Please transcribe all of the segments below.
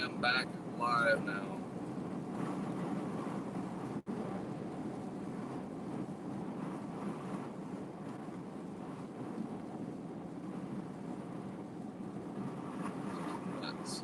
am back live now. That's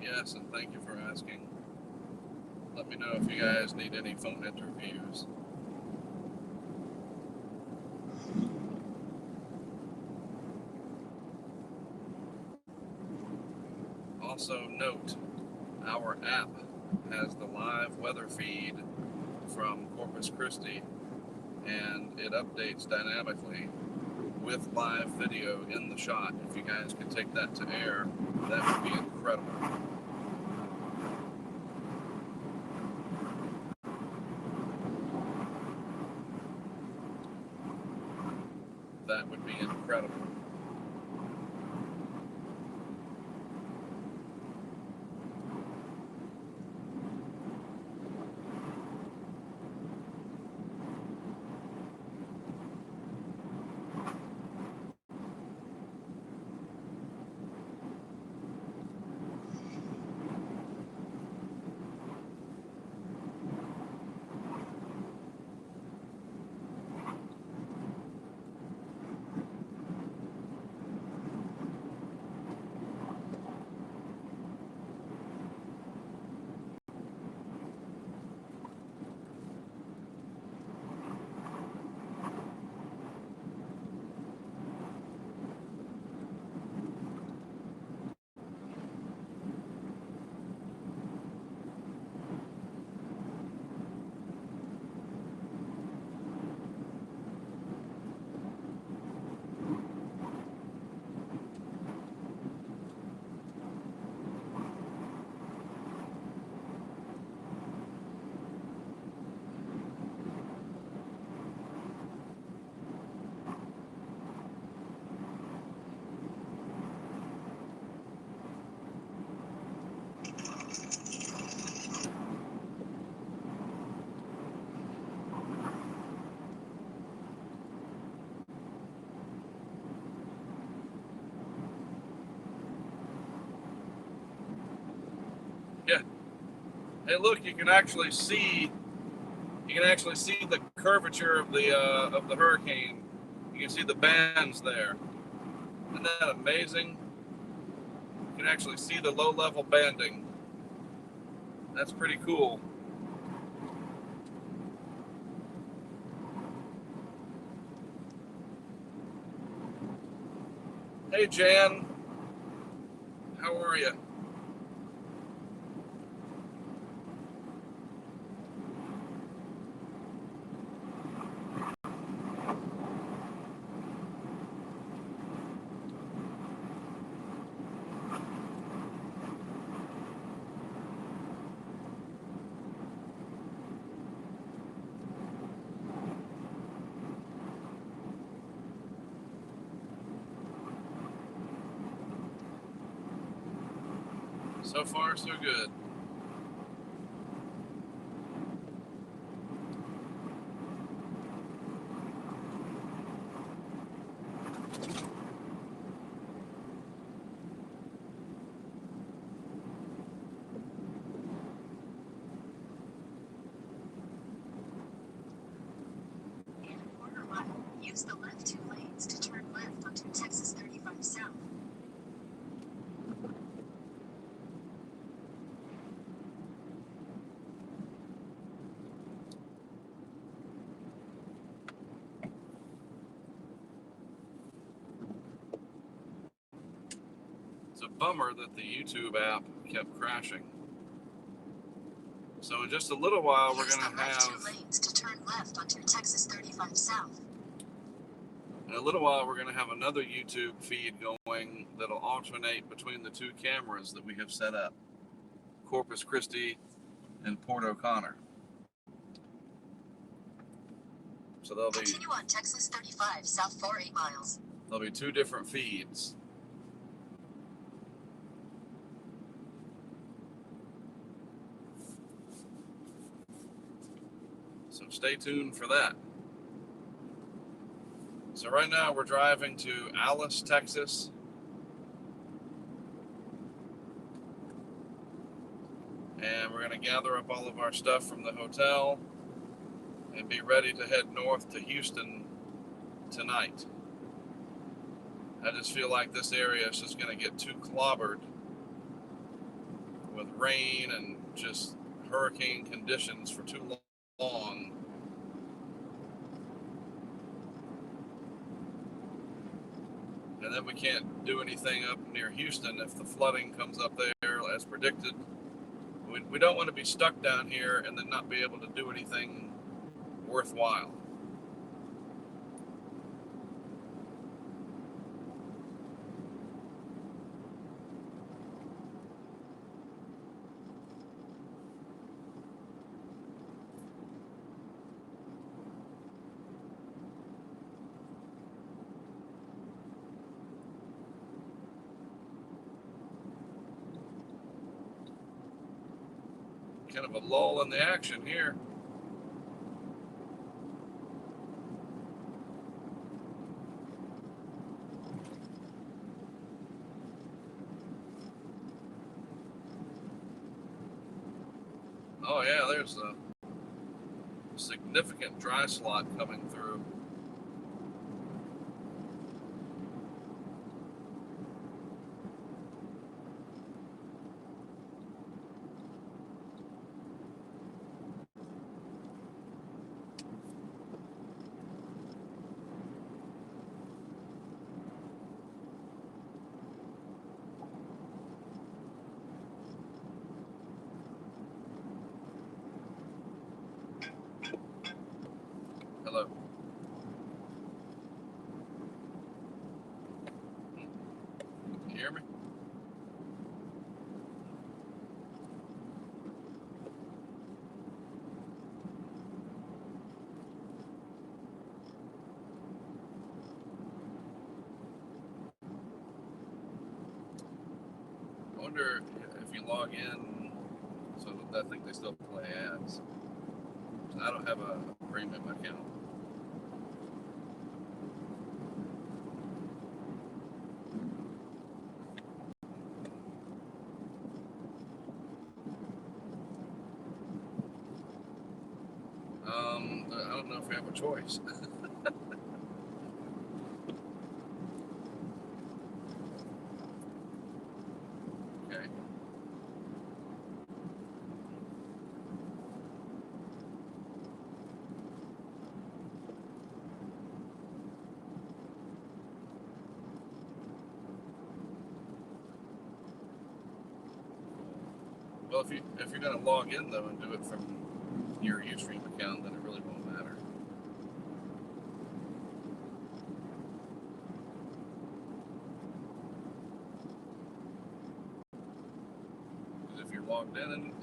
yes, and thank you for asking. Let me know if you guys need any phone interviews. Also note, our app has the live weather feed from Corpus Christi, and it updates dynamically with live video in the shot. If you guys could take that to air, that would be incredible. That would be incredible. Yeah. Hey, look, you can actually see the curvature of the hurricane. You can see the bands there. Isn't that amazing? You can actually see the low-level banding. That's pretty cool. Hey, Jan. How are you? So far, so good. In a quarter mile, use the left 2 lanes to turn left onto Texas 35 South. bummer that the YouTube app kept crashing. So in just a little while, we're going to have... Use the left 2 lanes to turn left onto Texas 35 South. In a little while, we're going to have another YouTube feed going that'll alternate between the two cameras that we have set up, Corpus Christi and Port O'Connor. So there'll be... Continue on Texas 35 South for 8 miles. There'll be 2 different feeds. So stay tuned for that. So right now we're driving to Alice, Texas. And we're going to gather up all of our stuff from the hotel and be ready to head north to Houston tonight. I just feel like this area is just going to get too clobbered with rain and just hurricane conditions for too long. And then we can't do anything up near Houston if the flooding comes up there as predicted. We don't want to be stuck down here and then not be able to do anything worthwhile. Kind of a lull in the action here. Oh yeah, there's a significant dry slot coming through. Hello. Can you hear me? I wonder if you log in, so I think they still play ads. I don't have a premium account. I don't know if we have a choice. Okay. Well, if you're going to log in though and do it from your Ustream account, then it really won't matter. Because if you're logged in and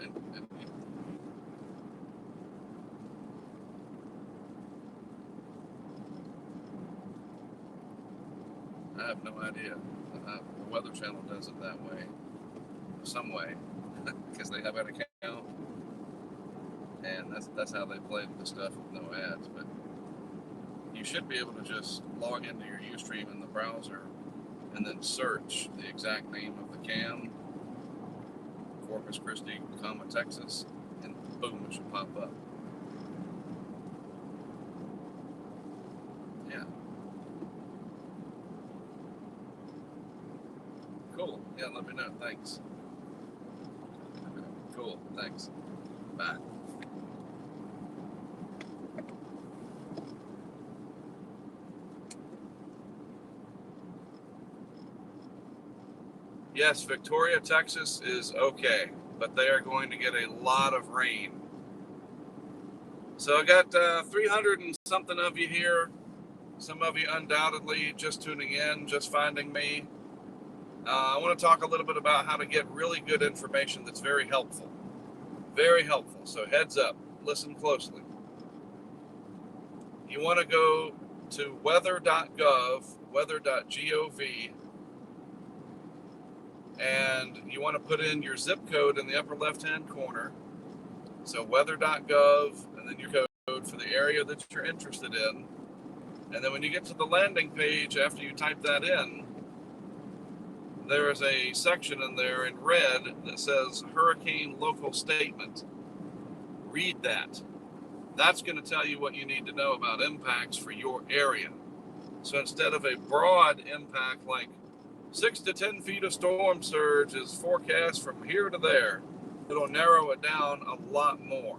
I have no idea. The Weather Channel does it that way, some way, because they have an account, and that's how they play the stuff with no ads. But you should be able to just log into your Ustream in the browser and then search the exact name of the cam, Corpus Christi, Texas, and boom, it should pop up. Yeah. Cool. Yeah, let me know. Thanks. Cool. Thanks. Bye. Yes, Victoria, Texas is okay, but they are going to get a lot of rain. So I got 300 and something of you here. Some of you undoubtedly just tuning in, just finding me. I want to talk a little bit about how to get really good information that's very helpful. Very helpful. So heads up, listen closely. You want to go to weather.gov, weather.gov, and you want to put in your zip code in the upper left-hand corner. So weather.gov, and then your code for the area that you're interested in. And then when you get to the landing page, after you type that in, there is a section in there in red that says Hurricane Local Statement. Read that. That's going to tell you what you need to know about impacts for your area. So instead of a broad impact like 6 to 10 feet of storm surge is forecast from here to there, it'll narrow it down a lot more.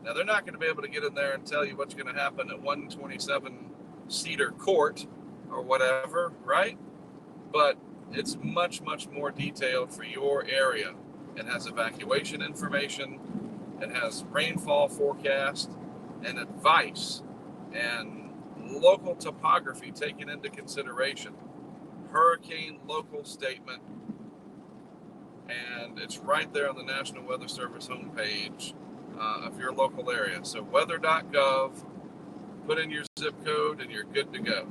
Now, they're not going to be able to get in there and tell you what's going to happen at 127 Cedar Court or whatever, right? But it's much, much more detailed for your area. It has evacuation information, it has rainfall forecast, and advice, and local topography taken into consideration. Hurricane Local Statement, and it's right there on the National Weather Service homepage of your local area. So weather.gov, put in your zip code, and you're good to go.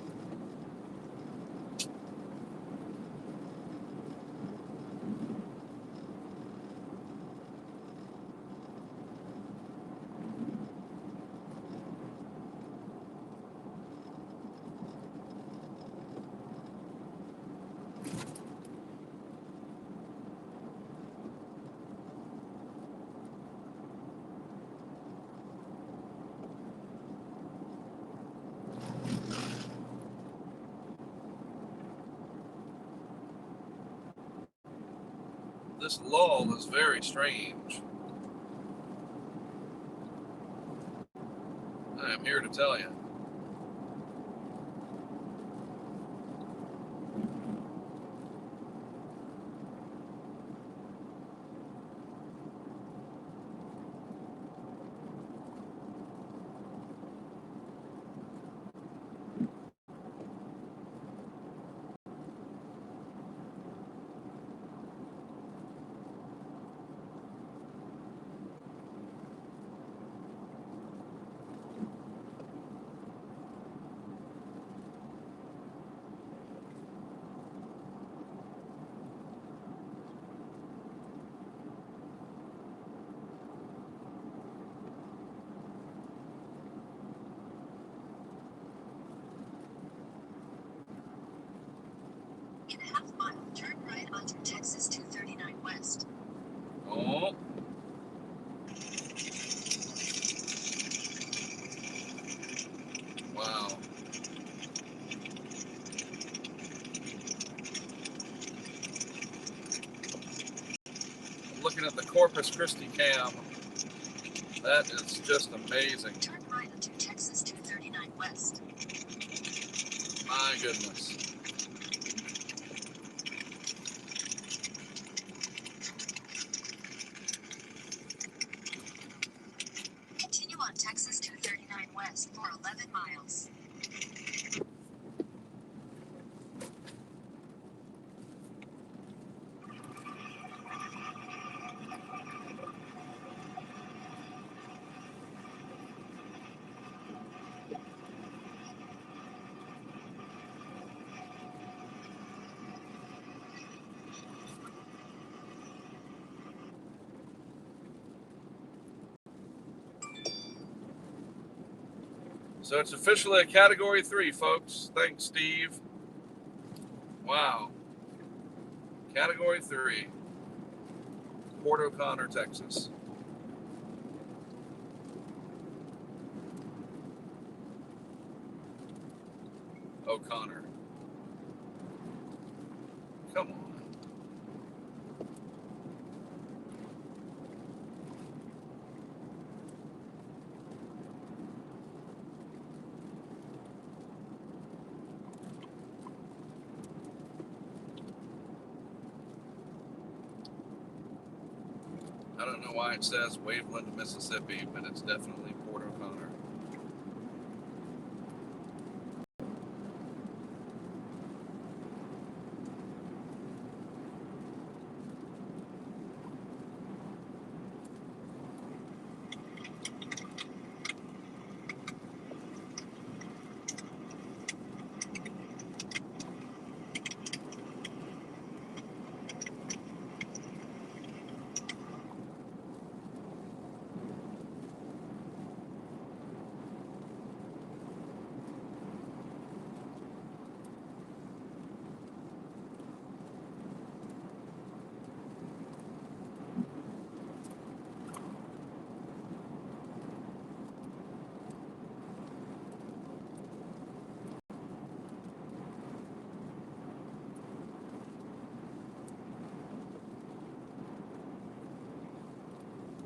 This lull is very strange. I am here to tell you. In a half mile, turn right onto Texas 239 West. Oh. Wow. I'm looking at the Corpus Christi cam. That is just amazing. Turn right onto Texas 239 West. My goodness. Continue on Texas 239 West for 11 miles. So it's officially a Category 3, folks. Thanks, Steve. Wow. Category 3. Port O'Connor, Texas. O'Connor. Come on. don't know why it says Waveland, Mississippi, but it's definitely Port O'Connor.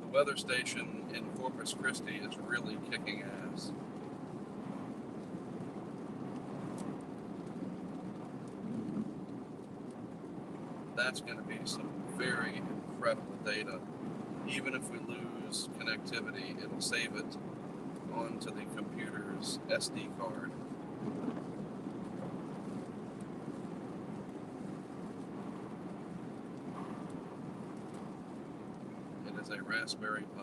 The weather station in Corpus Christi is really kicking ass. That's going to be some very incredible data. Even if we lose connectivity, it'll save it onto the computer's SD card. It is a Raspberry Pi.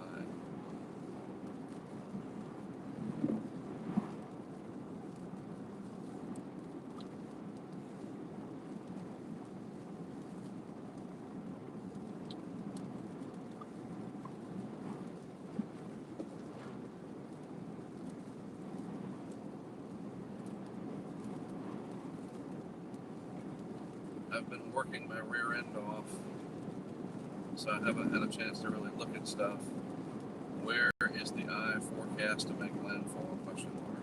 I've been working my rear end off, so I haven't had a chance to really look at stuff. Where is the eye forecast to make landfall? Question mark.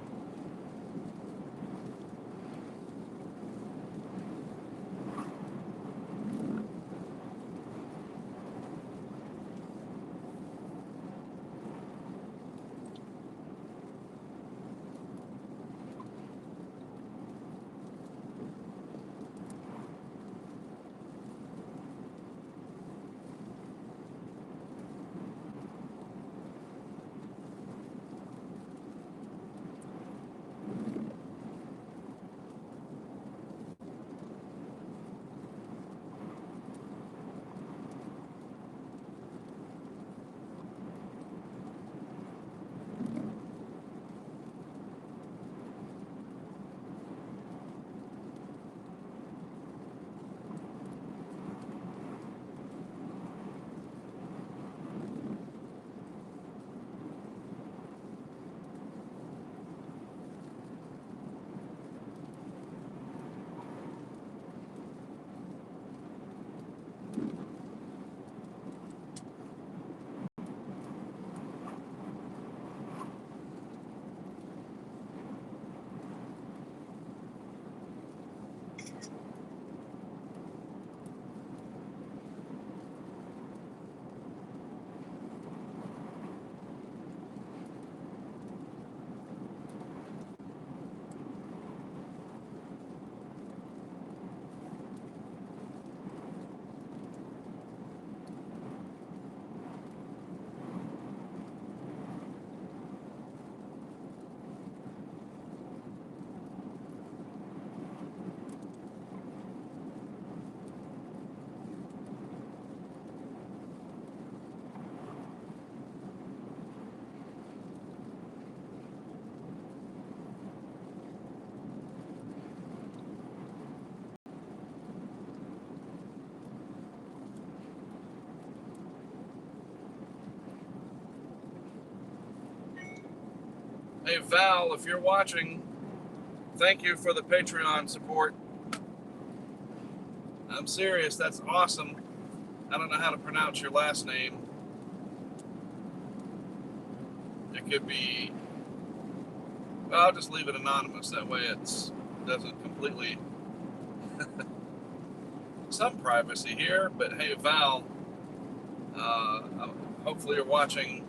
Hey Val, if you're watching, thank you for the Patreon support. I'm serious, that's awesome. I don't know how to pronounce your last name. It could be, well, I'll just leave it anonymous, that way it doesn't completely, some privacy here, but hey Val, hopefully you're watching.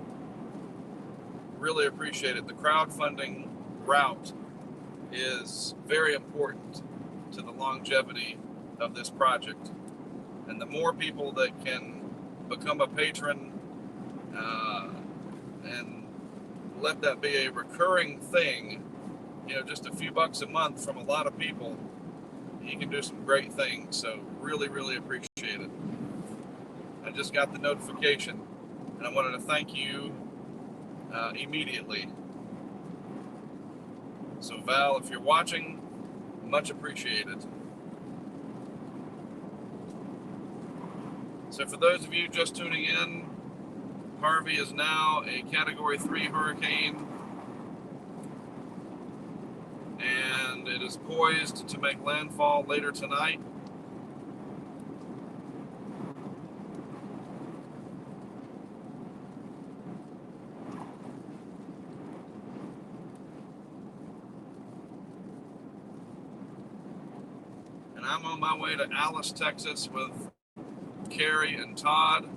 Really appreciate it. The crowdfunding route is very important to the longevity of this project. And the more people that can become a patron and let that be a recurring thing, just a few bucks a month from a lot of people, you can do some great things. So really, really appreciate it. I just got the notification, and I wanted to thank you immediately. So Val, if you're watching, much appreciated. So for those of you just tuning in, Harvey is now a Category 3 hurricane, and it is poised to make landfall later tonight. And I'm on my way to Alice, Texas with Carrie and Todd.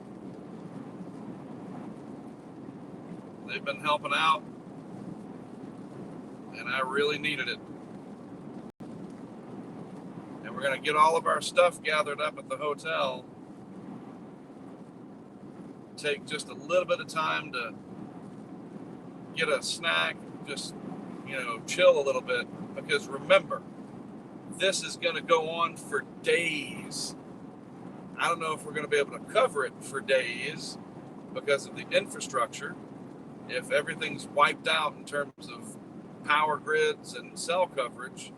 They've been helping out, and I really needed it. And we're going to get all of our stuff gathered up at the hotel. Take just a little bit of time to get a snack, just, chill a little bit. Because remember, this is going to go on for days. I don't know if we're going to be able to cover it for days because of the infrastructure. If everything's wiped out in terms of power grids and cell coverage,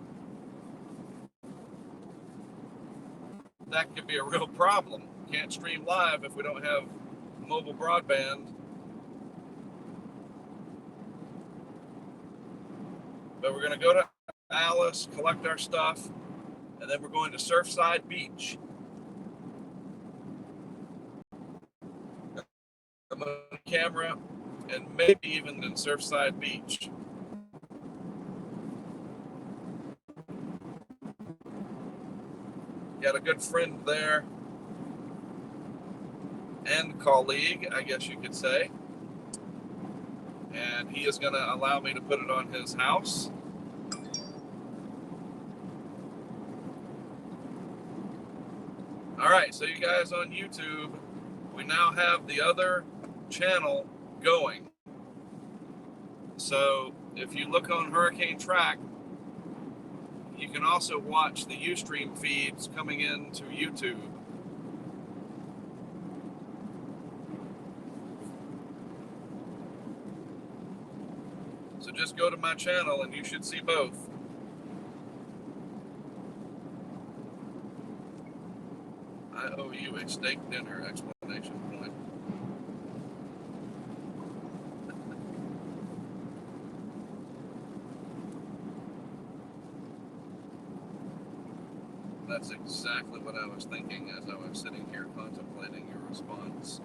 that could be a real problem. Can't stream live if we don't have mobile broadband. But we're going to go to Alice, collect our stuff, and then we're going to Surfside Beach. I'm on camera, and maybe even in Surfside Beach. Got a good friend there, and colleague, I guess you could say. And he is going to allow me to put it on his house. All right, so you guys on YouTube, we now have the other channel going. So if you look on Hurricane Track, you can also watch the Ustream feeds coming into YouTube. So just go to my channel and you should see both. I owe you a steak dinner explanation point. That's exactly what I was thinking as I was sitting here contemplating your response.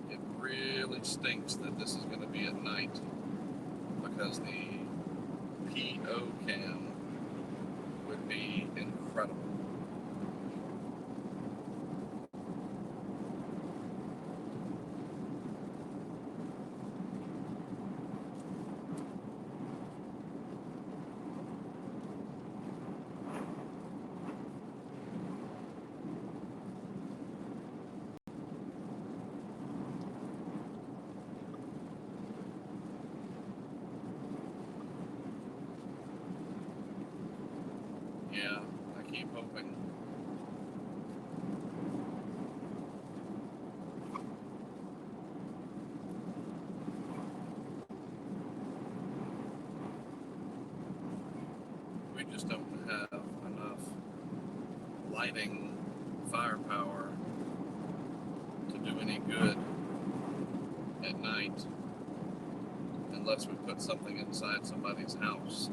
It really stinks that this is going to be at night, because the PO cam would be incredible. Yeah, I keep hoping. We just don't have enough lighting firepower to do any good at night unless we put something inside somebody's house.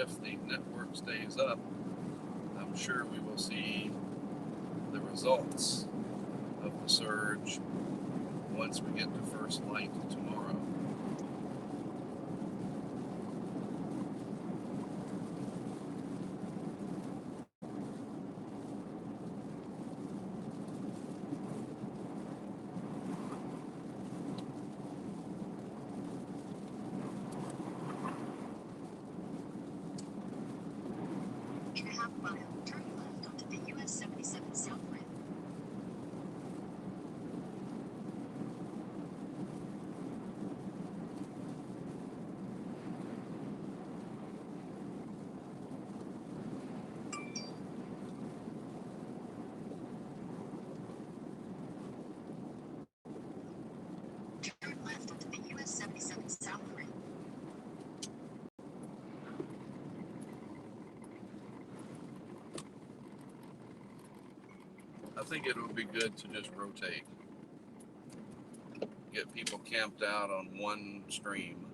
if the network stays up, I'm sure we will see the results of the surge once we get to first light tomorrow. In a half mile, turn left onto the US 77 South Rim. Turn left onto the US 77 South Rim. I think it would be good to just rotate. Get people camped out on one stream.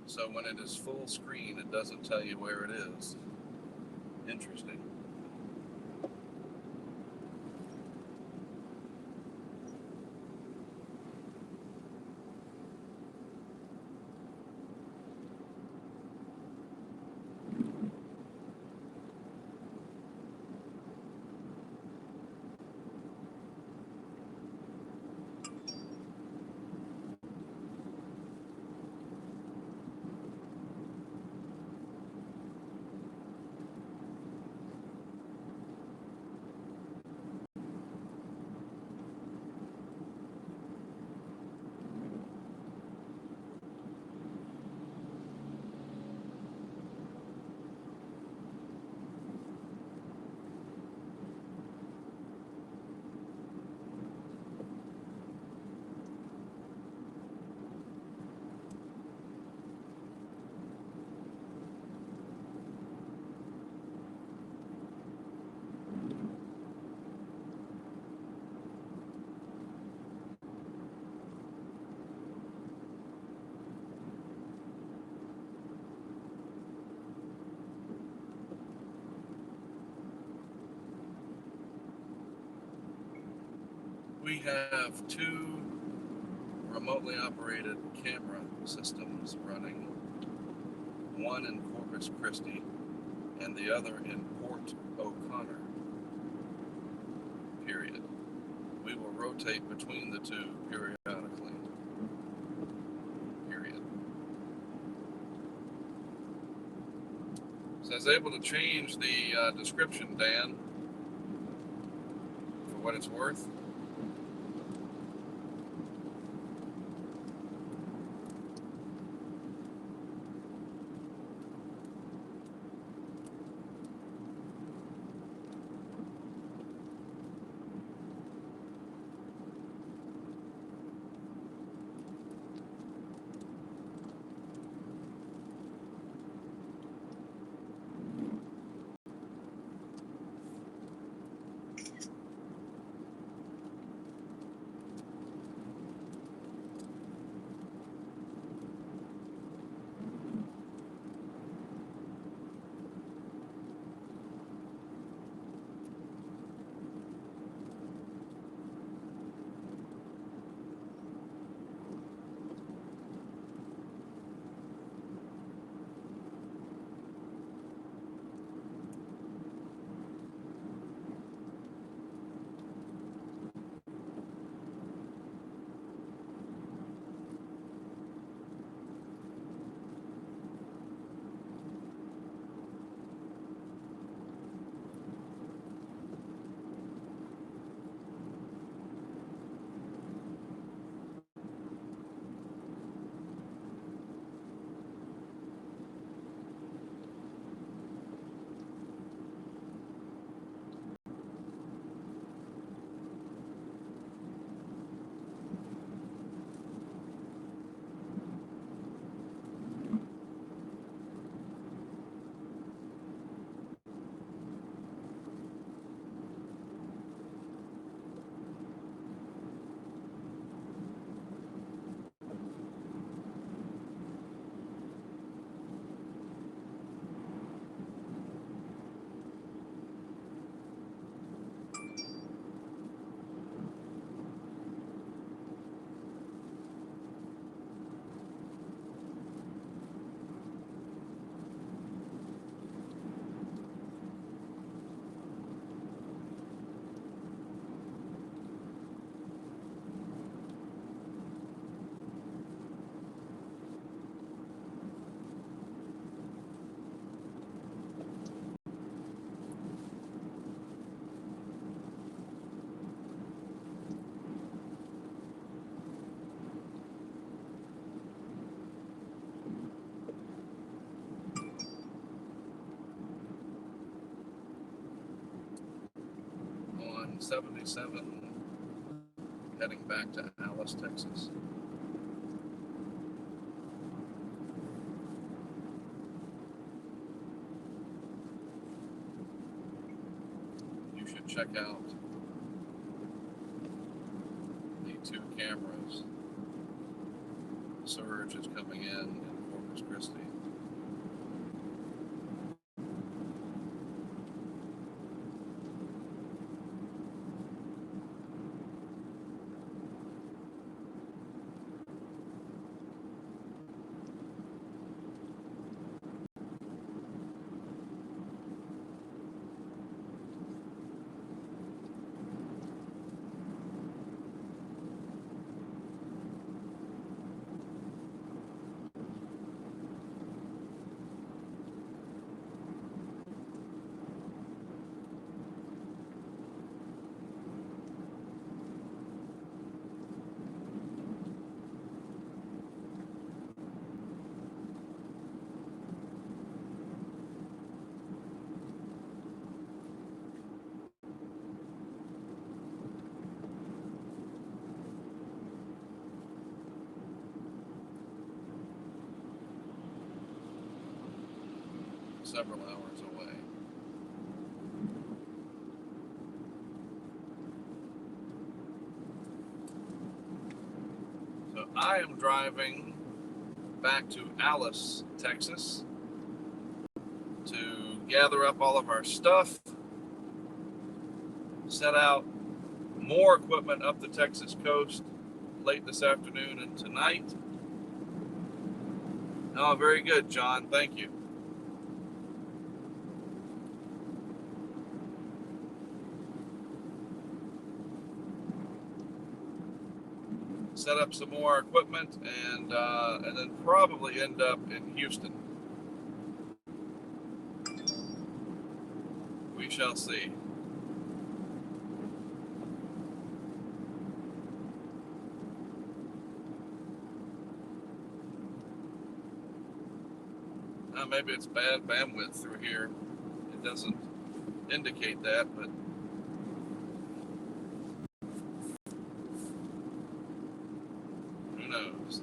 So when it is full screen, it doesn't tell you where it is. Interesting. We have two remotely operated camera systems running, one in Corpus Christi and the other in Port O'Connor, period. We will rotate between the two periodically, period. So I was able to change the description, Dan, for what it's worth. 177 heading back to Alice, Texas. You should check out the 2 cameras. Surge is coming in Corpus Christi. Several hours away. So I am driving back to Alice, Texas to gather up all of our stuff, set out more equipment up the Texas coast late this afternoon and tonight. Oh, very good, John. Thank you. Set up some more equipment and then probably end up in Houston. We shall see. Maybe it's bad bandwidth through here. It doesn't indicate that, but who knows?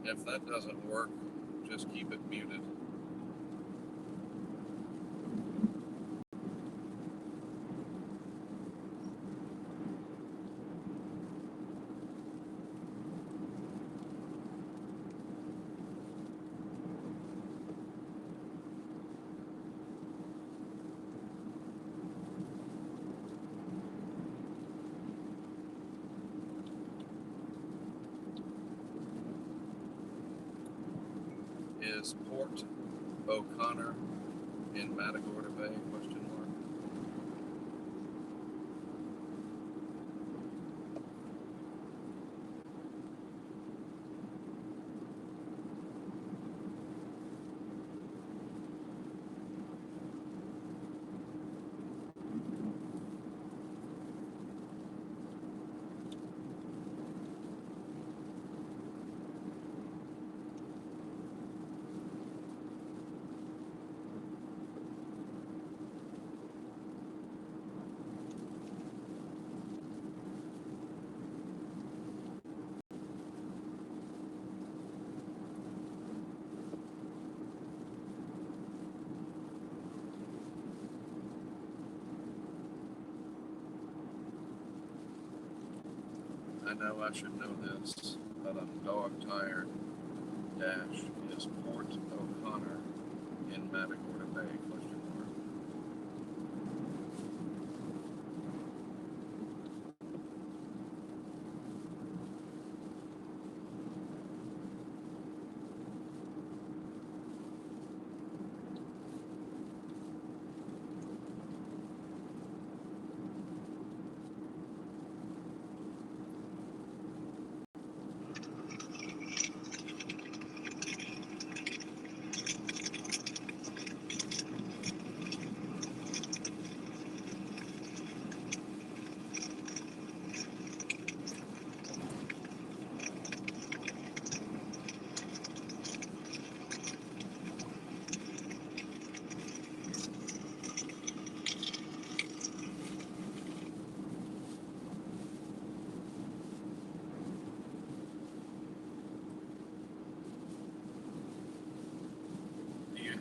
If that doesn't work, just keep it muted. Is Port O'Connor in Matagorda Bay? Question mark. I know I should know this, but I'm dog tired. Dash is Port O'Connor in Matagorda Bay? Question mark.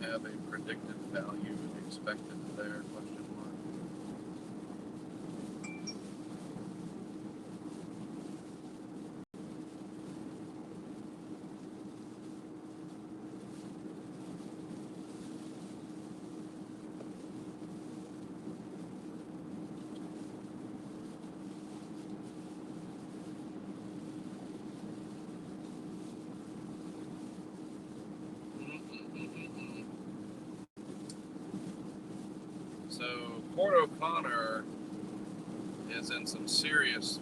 you have a predicted value expected there? Question mark. So Port O'Connor is in some serious,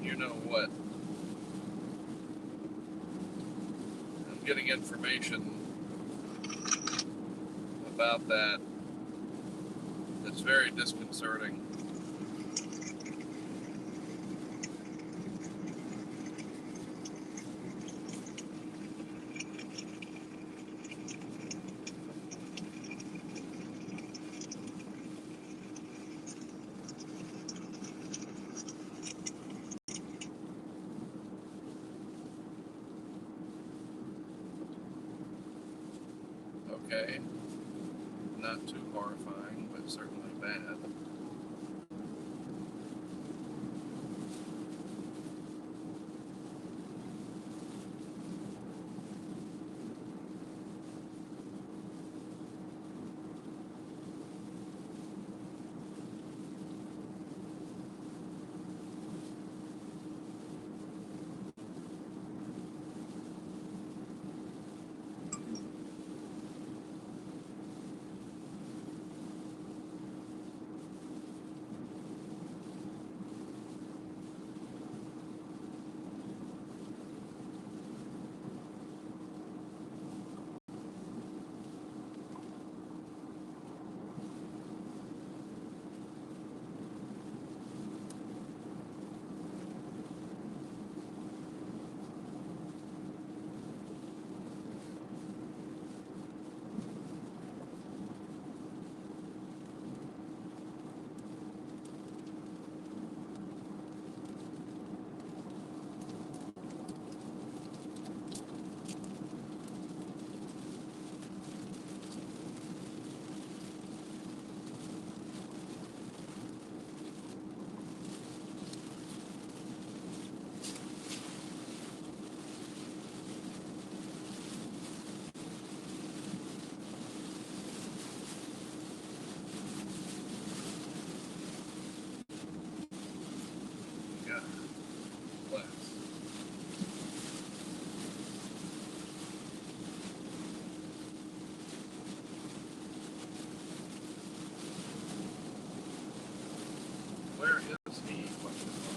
you know what. I'm getting information about that that's very disconcerting. Okay, not too horrifying, but certainly bad. God bless. Where is he? Question mark.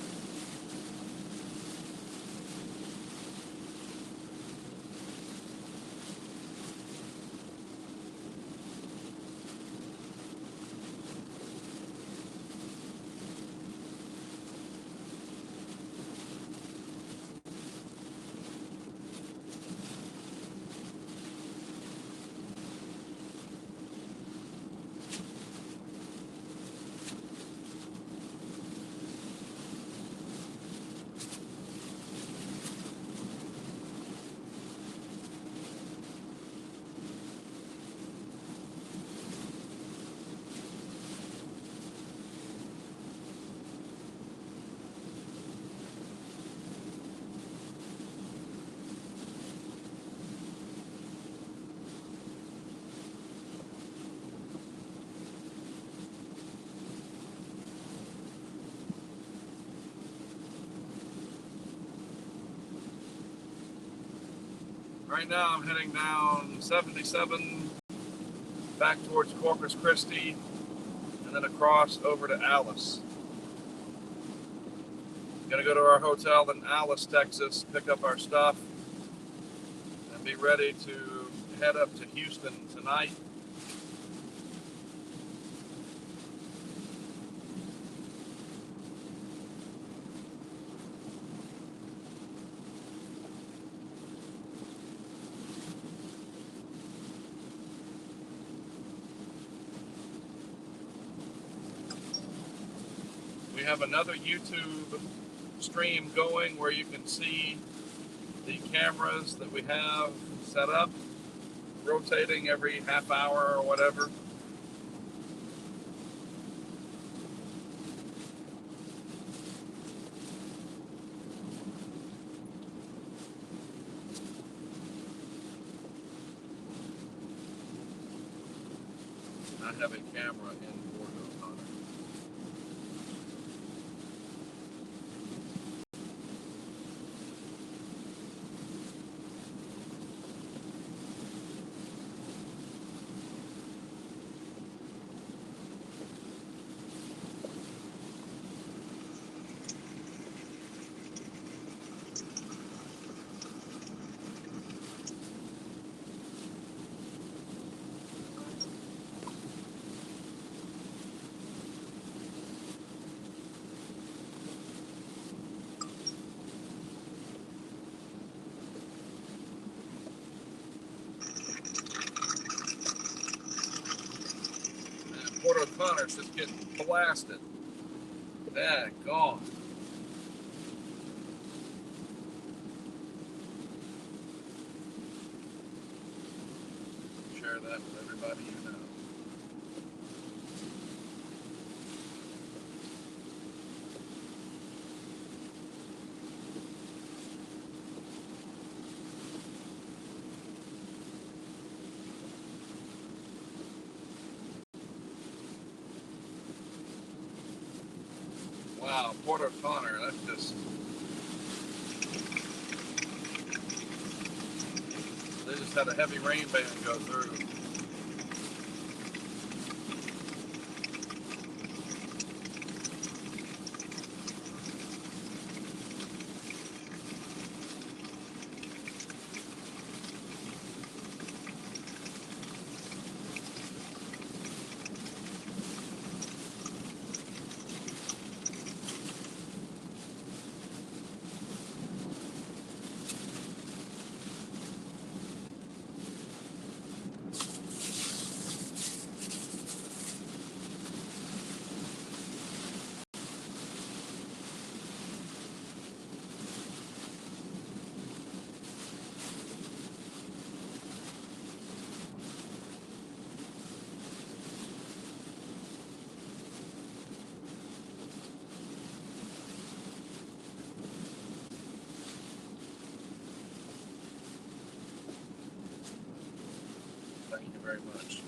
Right now I'm heading down 77 back towards Corpus Christi and then across over to Alice. Gonna go to our hotel in Alice, Texas, pick up our stuff and be ready to head up to Houston tonight. We have another YouTube stream going where you can see the cameras that we have set up. rotating every half hour or whatever. I have a camera in Port O'Connor. And Port O'Connor's just getting blasted. Gone. Share that with everybody you know. Wow, Port O'Connor, that's just... They just had a heavy rain band go through. Thank you very much.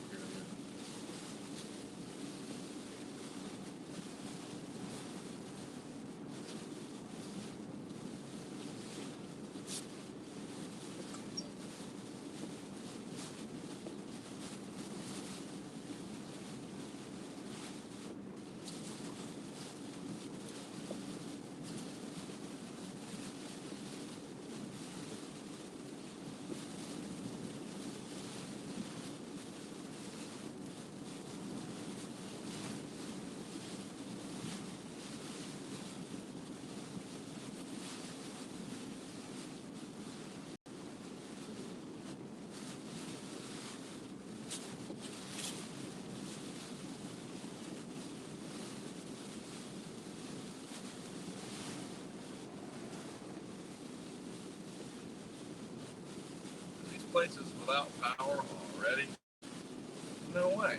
These places without power already? No way.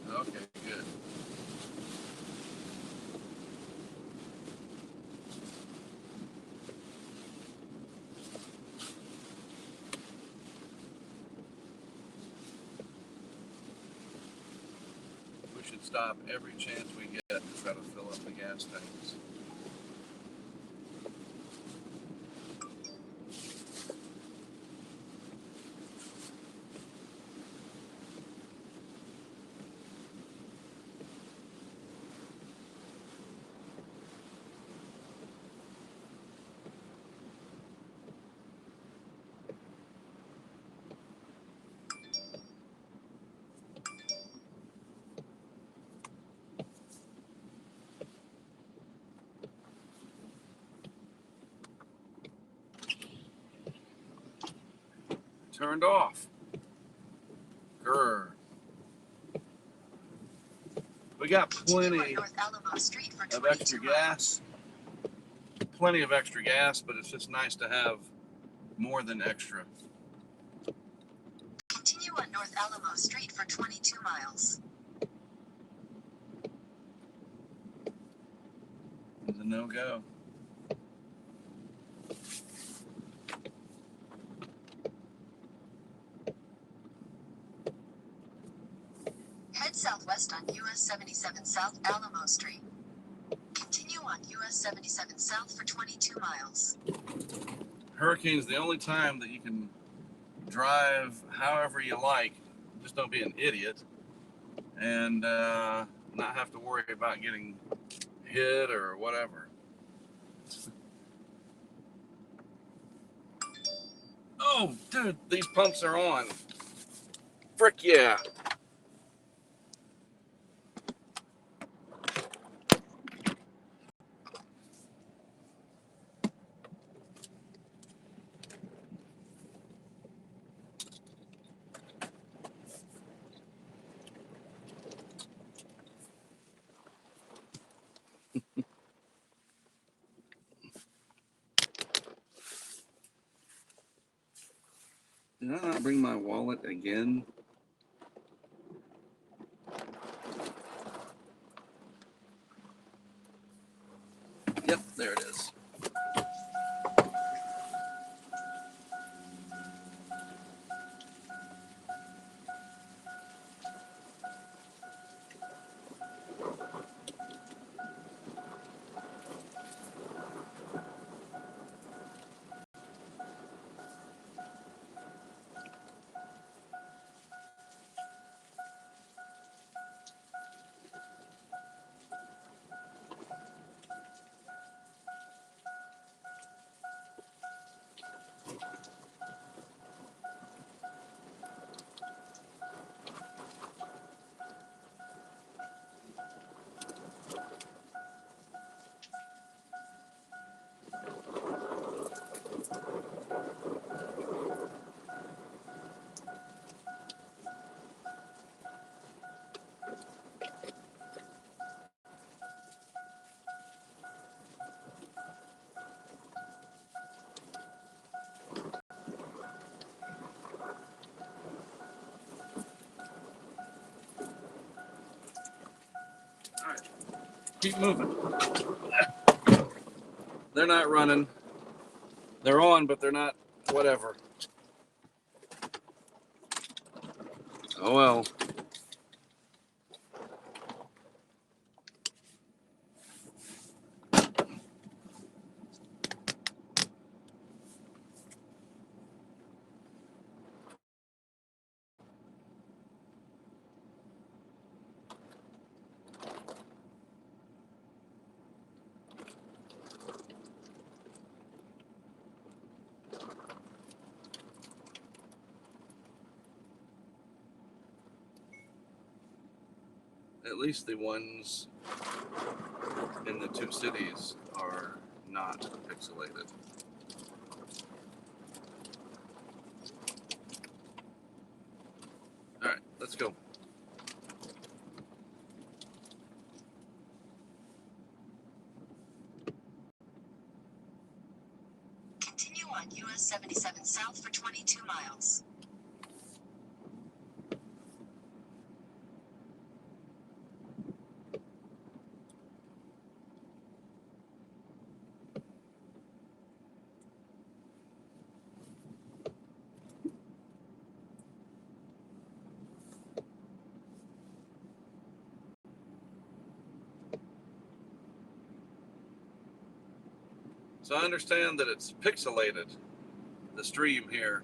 Okay, good. We should stop every chance we get to try to fill up the gas tanks. Turned off. Grr. We got plenty of extra gas. Plenty of extra gas, but it's just nice to have more than extra. North Alamo Street for 22 miles. It's a no-go. Head southwest on US 77 South Alamo Street. Continue on US 77 South for 22 miles. Hurricane's the only time that you can drive however you like. Just don't be an idiot and not have to worry about getting hit or whatever. Oh, dude, these pumps are on. Frick yeah. Did I not bring my wallet again? Yep, there it is. All right, keep moving. They're not running. They're on, but they're not whatever. Oh well. At least the ones in the two cities are not pixelated. All right, let's go. Continue on US 77 South for 22 miles. So I understand that it's pixelated, the stream here.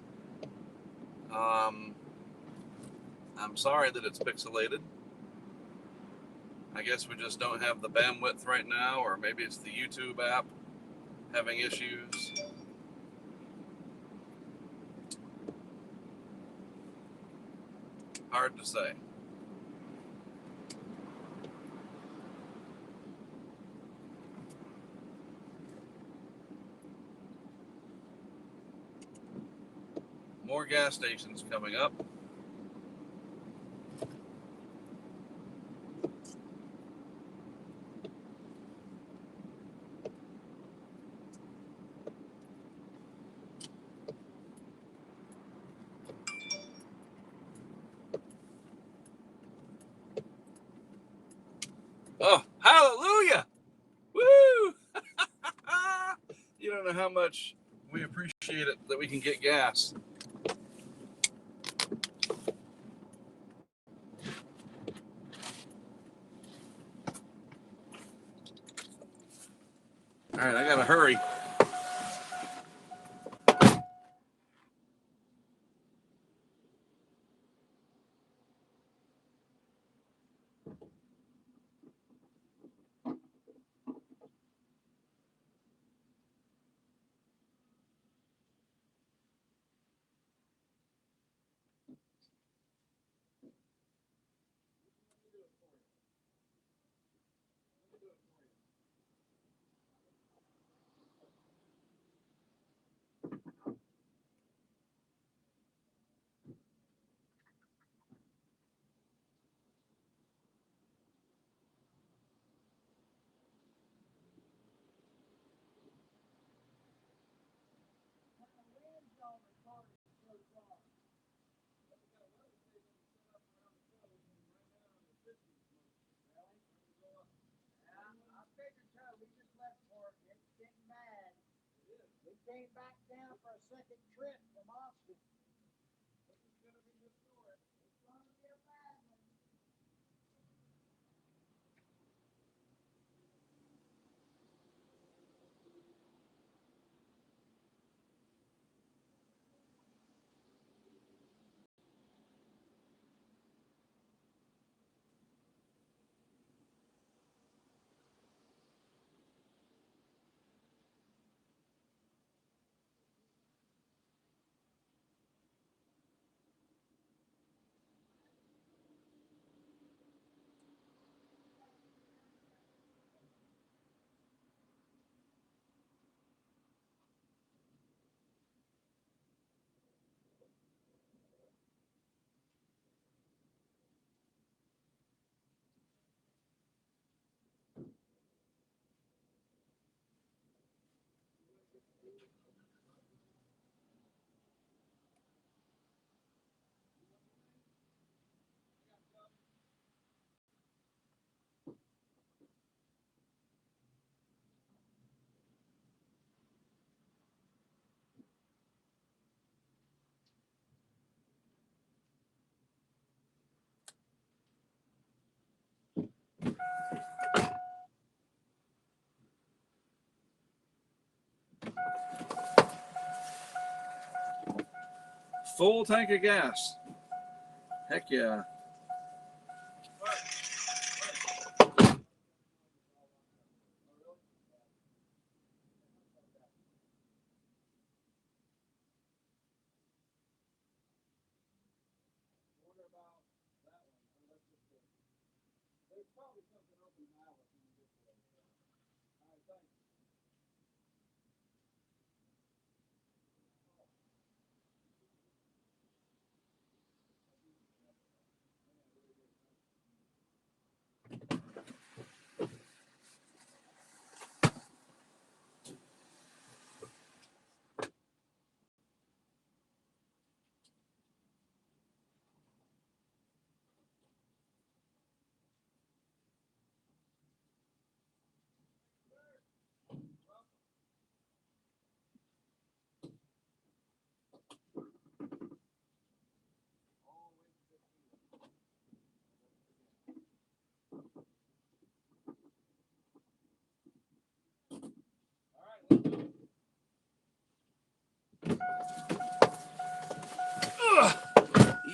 I'm sorry that it's pixelated. I guess we just don't have the bandwidth right now, or maybe it's the YouTube app having issues. Hard to say. More gas stations coming up. Oh, hallelujah! Woo! You don't know how much we appreciate it that we can get gas. All right, I gotta hurry. Came back down for a second trip from Austin. This is going to be historic. It's going to be a bad one. Full tank of gas. Heck yeah. There's probably something open now when you get there. All right, thanks. Ugh.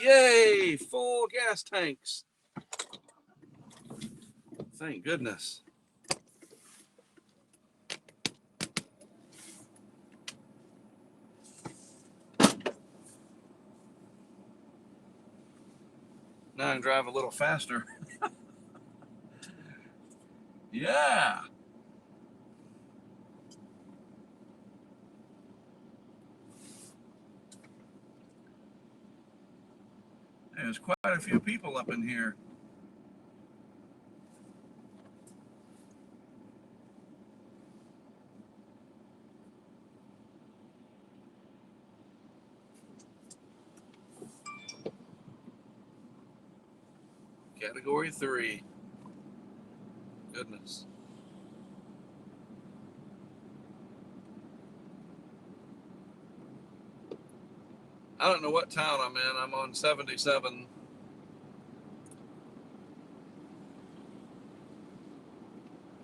Yay! Full gas tanks. Thank goodness. Now I can drive a little faster. Yeah. There's quite a few people up in here. Category 3. goodness. I don't know what town I'm in. I'm on 77.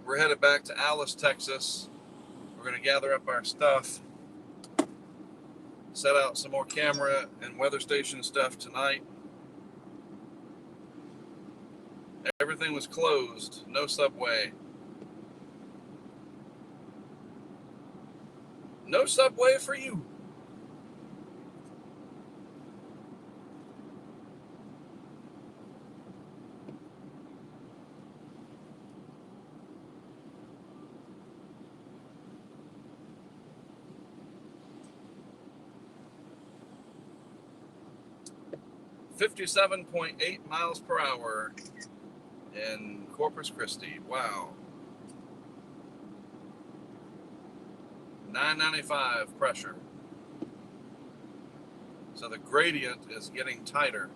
We're headed back to Alice, Texas. We're going to gather up our stuff, set out some more camera and weather station stuff tonight. Everything was closed. No subway. No subway for you. .8 miles per hour in Corpus Christi. Wow. 995 pressure. So the gradient is getting tighter.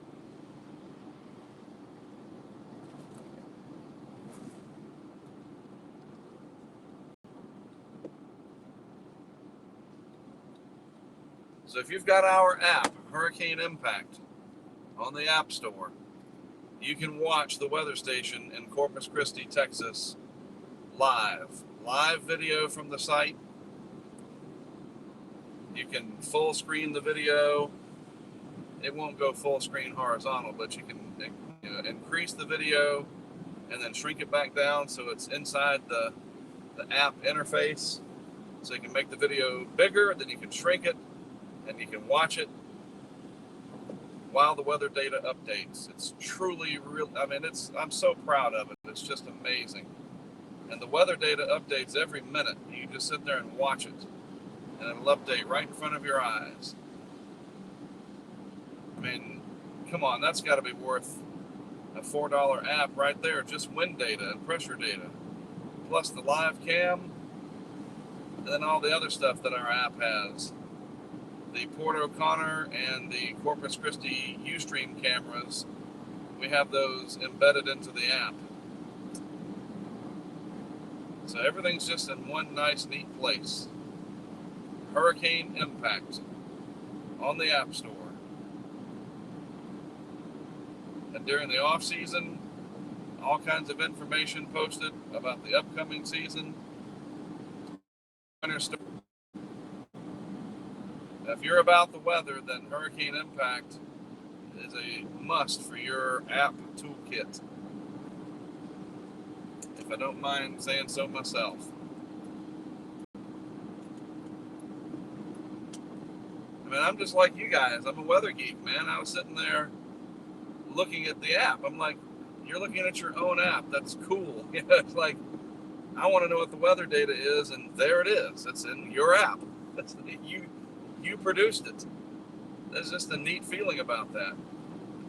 So if you've got our app, Hurricane Impact, on the App Store, you can watch the weather station in Corpus Christi, Texas, live. Live video from the site. You can full screen the video. It won't go full screen horizontal, but you can increase the video and then shrink it back down so it's inside the app interface. So you can make the video bigger, then you can shrink it, and you can watch it while the weather data updates. It's truly real. I mean, I'm so proud of it. It's just amazing. And the weather data updates every minute. You just sit there and watch it, and it'll update right in front of your eyes. I mean, come on, that's got to be worth a $4 app right there, just wind data and pressure data, plus the live cam, and then all the other stuff that our app has. The Port O'Connor and the Corpus Christi Ustream cameras, we have those embedded into the app. So everything's just in one nice, neat place. Hurricane Impact on the App Store. And during the off season, all kinds of information posted about the upcoming season. If you're about the weather, then Hurricane Impact is a must for your app toolkit. If I don't mind saying so myself. I mean, I'm just like you guys. I'm a weather geek, man. I was sitting there looking at the app. I'm like, you're looking at your own app. That's cool. It's like, I want to know what the weather data is, and there it is. It's in your app. You produced it. There's just a neat feeling about that.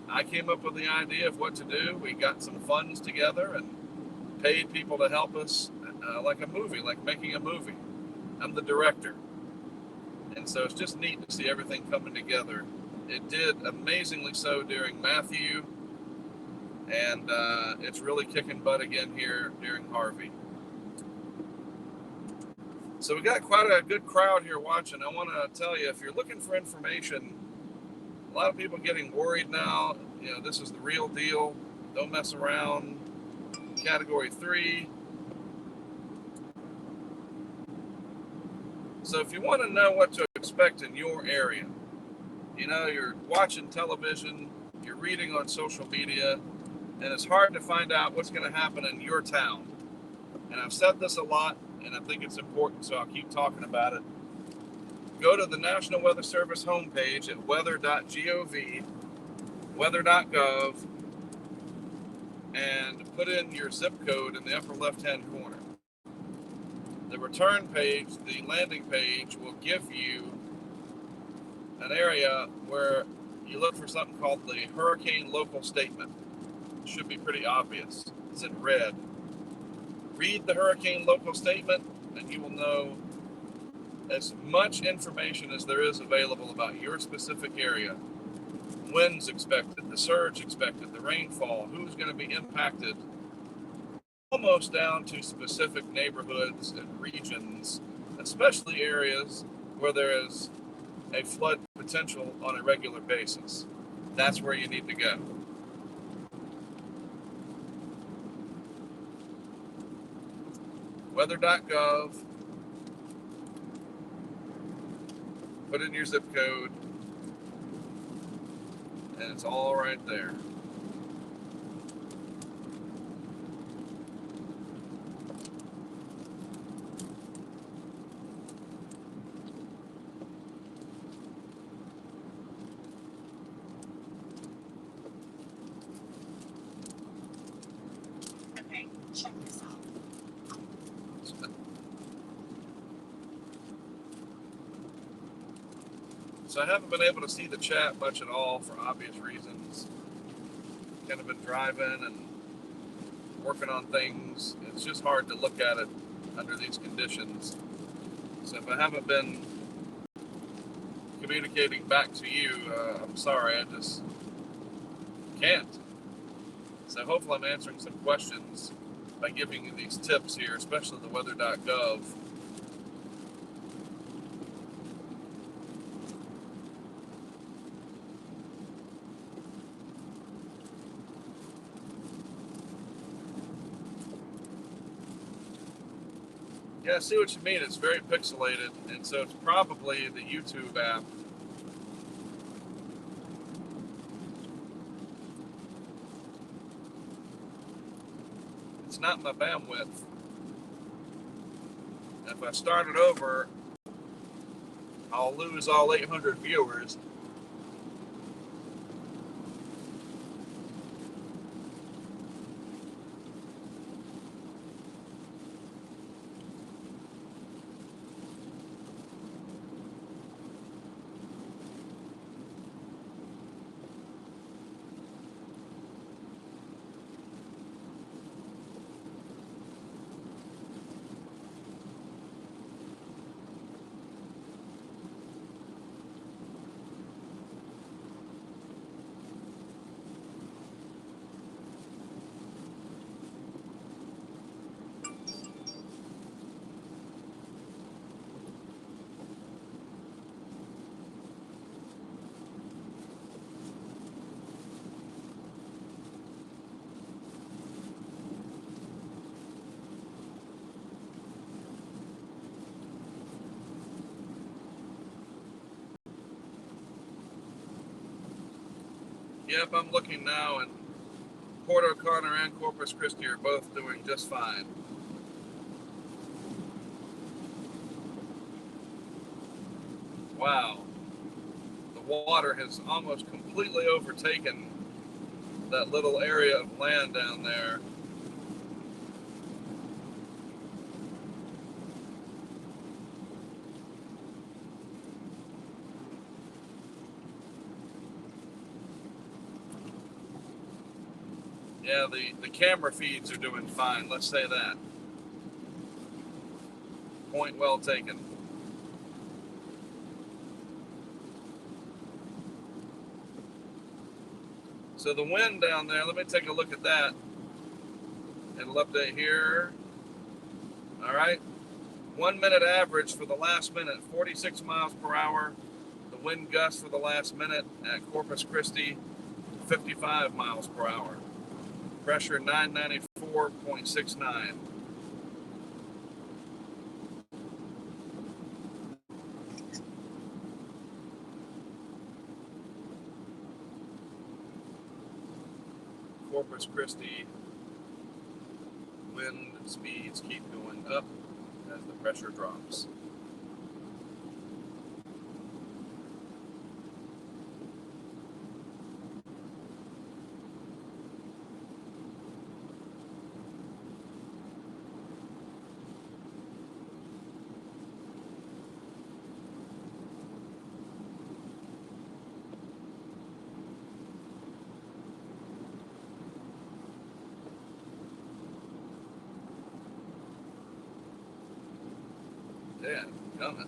I came up with the idea of what to do. We got some funds together and paid people to help us, like a movie, like making a movie. I'm the director. And so it's just neat to see everything coming together. It did amazingly so during Matthew, and it's really kicking butt again here during Harvey. So we got quite a good crowd here watching. I want to tell you, if you're looking for information, a lot of people getting worried now. You know, this is the real deal. Don't mess around. Category 3. So if you want to know what to expect in your area, you know, you're watching television, you're reading on social media, and it's hard to find out what's going to happen in your town. And I've said this a lot, and I think it's important, so I'll keep talking about it. Go to the National Weather Service homepage at weather.gov, weather.gov, and put in your zip code in the upper left-hand corner. The return page, the landing page, will give you an area where you look for something called the Hurricane Local Statement. It should be pretty obvious. It's in red. Read the Hurricane Local Statement, and you will know as much information as there is available about your specific area. Winds expected, the surge expected, the rainfall, who's going to be impacted, almost down to specific neighborhoods and regions, especially areas where there is a flood potential on a regular basis. That's where you need to go. Weather.gov, put in your zip code, and it's all right there. Okay, check this out. So I haven't been able to see the chat much at all for obvious reasons. Kind of been driving and working on things. It's just hard to look at it under these conditions. So if I haven't been communicating back to you, I'm sorry, I just can't. So hopefully I'm answering some questions by giving you these tips here, especially the weather.gov. Yeah, I see what you mean. It's very pixelated, and so it's probably the YouTube app. It's not my bandwidth. If I start it over, I'll lose all 800 viewers. Yep, I'm looking now, and Port O'Connor and Corpus Christi are both doing just fine. Wow. The water has almost completely overtaken that little area of land down there. Yeah, the camera feeds are doing fine, let's say that. Point well taken. So the wind down there, let me take a look at that. It'll update here. All right. 1 minute average for the last minute, 46 miles per hour. The wind gust for the last minute at Corpus Christi, 55 miles per hour. Pressure 994.69. Corpus Christi wind speeds keep going up as the pressure drops. Yeah, coming.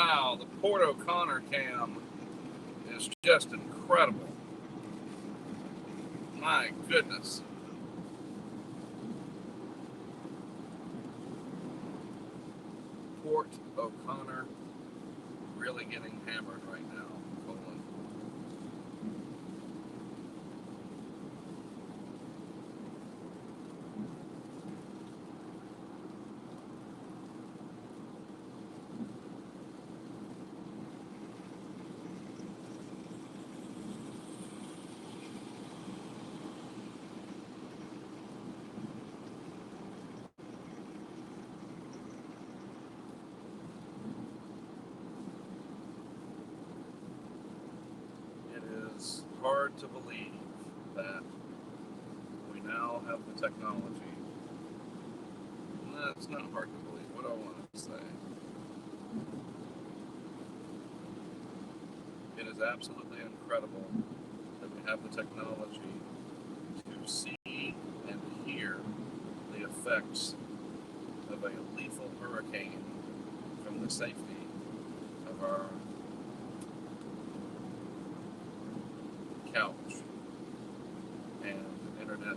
Wow, the Port O'Connor cam is just incredible. My goodness. Port O'Connor really getting hammered right now. Colon. It is hard to believe that we now have the technology. No, it's not hard to believe. What do I want to say? It is absolutely incredible that we have the technology to see and hear the effects of a lethal hurricane from the safety of our couch and internet.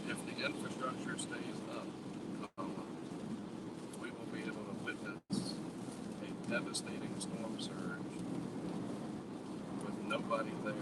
If the infrastructure stays up, we will be able to witness a devastating storm surge with nobody there